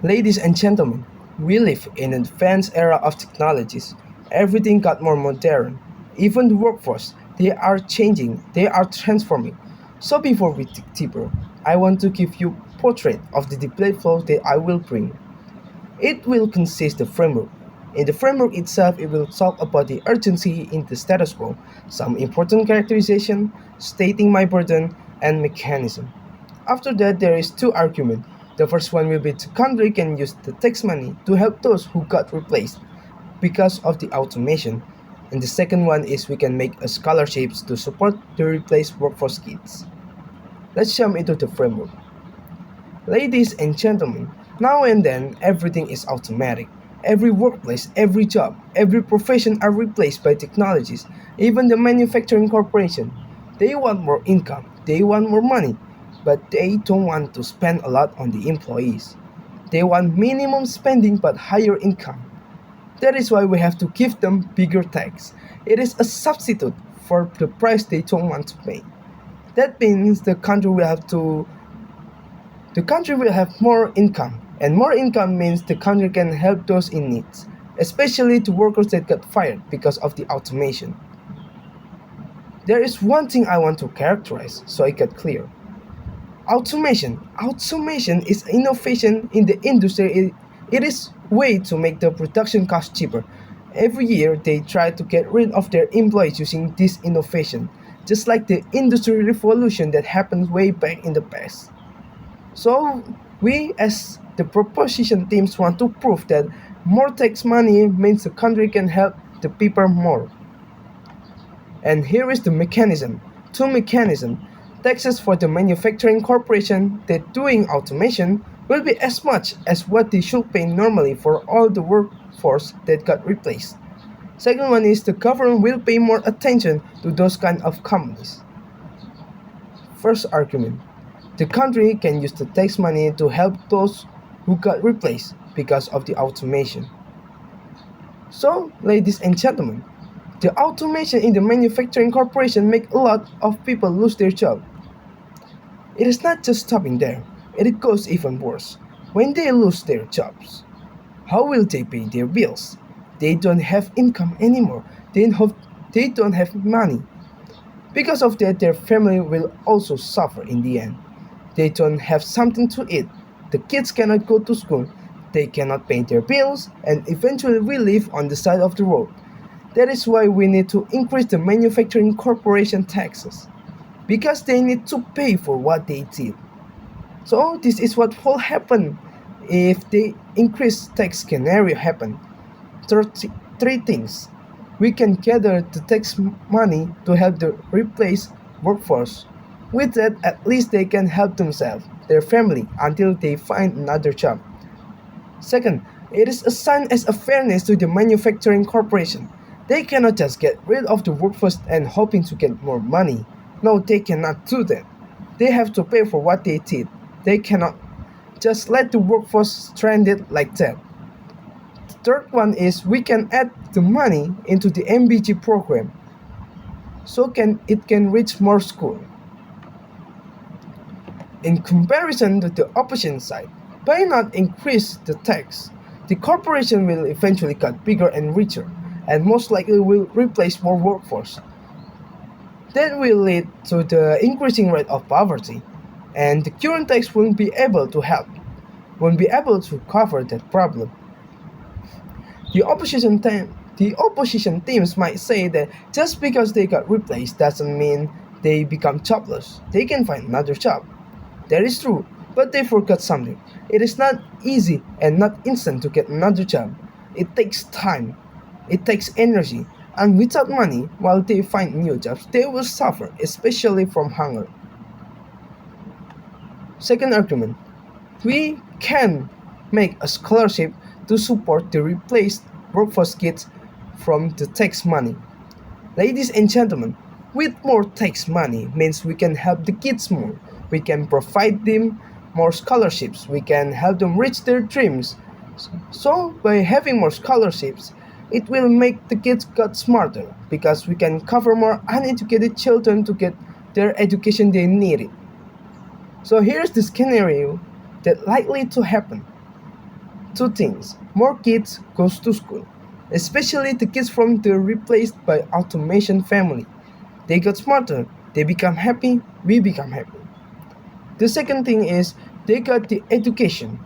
Ladies and gentlemen, we live in an advanced era of technologies. Everything got more modern. Even the workforce, they are changing, they are transforming. So before we dig deeper, I want to give you a portrait of the debate flow that I will bring. It will consist of framework. In the framework itself, it will talk about the urgency in the status quo, some important characterization, stating my burden, and mechanism. After that, there is two arguments. The first one will be the country can use the tax money to help those who got replaced because of the automation. And the second one is we can make a scholarships to support the replaced workforce kids. Let's jump into the framework. Ladies and gentlemen, now and then everything is automatic. Every workplace, every job, every profession are replaced by technologies. Even the manufacturing corporation. They want more income, they want more money, but they don't want to spend a lot on the employees. They want minimum spending but higher income. That is why we have to give them bigger tax. It is a substitute for the price they don't want to pay. That means the country will have more income, and more income means the country can help those in need, especially the workers that got fired because of the automation. There is one thing I want to characterize so it get clear. Automation. Automation is innovation in the industry. It is way to make the production cost cheaper. Every year they try to get rid of their employees using this innovation, just like the industry revolution that happened way back in the past. So we as the proposition teams want to prove that more tax money means the country can help the people more. And here is the mechanism. Two mechanisms. Taxes for the manufacturing corporation that doing automation will be as much as what they should pay normally for all the workforce that got replaced. Second one is the government will pay more attention to those kind of companies. First argument. The country can use the tax money to help those who got replaced because of the automation. So, ladies and gentlemen, the automation in the manufacturing corporation make a lot of people lose their job. It is not just stopping there, it goes even worse. When they lose their jobs, how will they pay their bills? They don't have income anymore. They don't have money. Because of that, their family will also suffer in the end. They don't have something to eat. The kids cannot go to school. They cannot pay their bills and eventually will live on the side of the road. That is why we need to increase the manufacturing corporation taxes. Because they need to pay for what they did. So this is what will happen if the increased tax scenario happen. Three things. We can gather the tax money to help the replace workforce. With that, at least they can help themselves, their family, until they find another job. Second, it is assigned as a fairness to the manufacturing corporation. They cannot just get rid of the workforce and hoping to get more money. No, they cannot do that. They have to pay for what they did. They cannot just let the workforce stranded like that. The third one is we can add the money into the MBG program so it can reach more schools. In comparison to the opposition side, by not increase the tax, the corporation will eventually get bigger and richer, and most likely will replace more workforce. That will lead to the increasing rate of poverty, and the current tax won't be able to help, won't be able to cover that problem. The opposition teams might say that just because they got replaced doesn't mean they become jobless. They can find another job. That is true, but they forgot something. It is not easy and not instant to get another job. It takes time, it takes energy, and without money, while they find new jobs, they will suffer, especially from hunger. Second argument, we can make a scholarship to support the replaced workforce kids from the tax money. Ladies and gentlemen, with more tax money means we can help the kids more. We can provide them more scholarships. We can help them reach their dreams. So by having more scholarships, it will make the kids get smarter because we can cover more uneducated children to get their education they needed. So here's the scenario that likely to happen. two things. More kids goes to school, especially the kids from the replaced by automation family. They got smarter, they become happy, we become happy. The second thing is they got the education.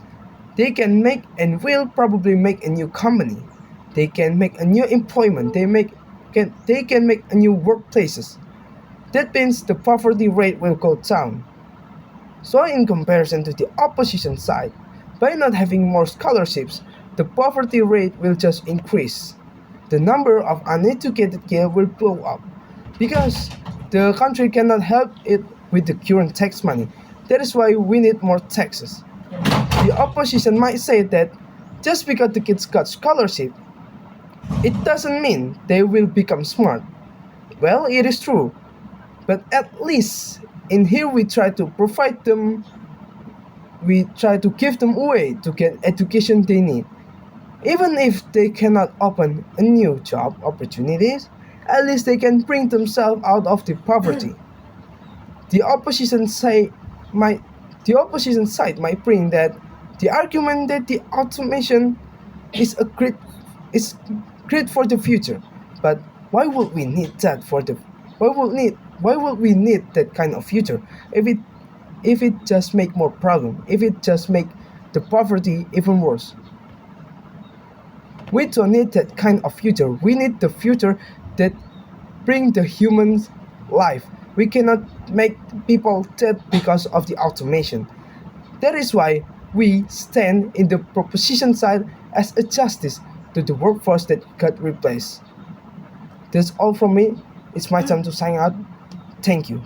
They can make and will probably make a new company. They can make a new employment. They can make a new workplaces. That means the poverty rate will go down. So in comparison to the opposition side, by not having more scholarships, the poverty rate will just increase. The number of uneducated kids will blow up because the country cannot help it with the current tax money. That is why we need more taxes. The opposition might say that just because the kids got scholarship, it doesn't mean they will become smart. Well, it is true, but at least in here we try to give them a way to get education they need. Even if they cannot open a new job opportunities, at least they can bring themselves out of the poverty. The opposition say might the opposition side might bring that the argument that the automation is a great is great for the future. But why would we need that for the why would we need that kind of future if it just make more problem, if it just make the poverty even worse? We don't need that kind of future. We need the future that bring the human life. We cannot make people dead because of the automation. That is why we stand in the proposition side as a justice to the workforce that got replaced. That's all from me. It's my time to sign out. Thank you.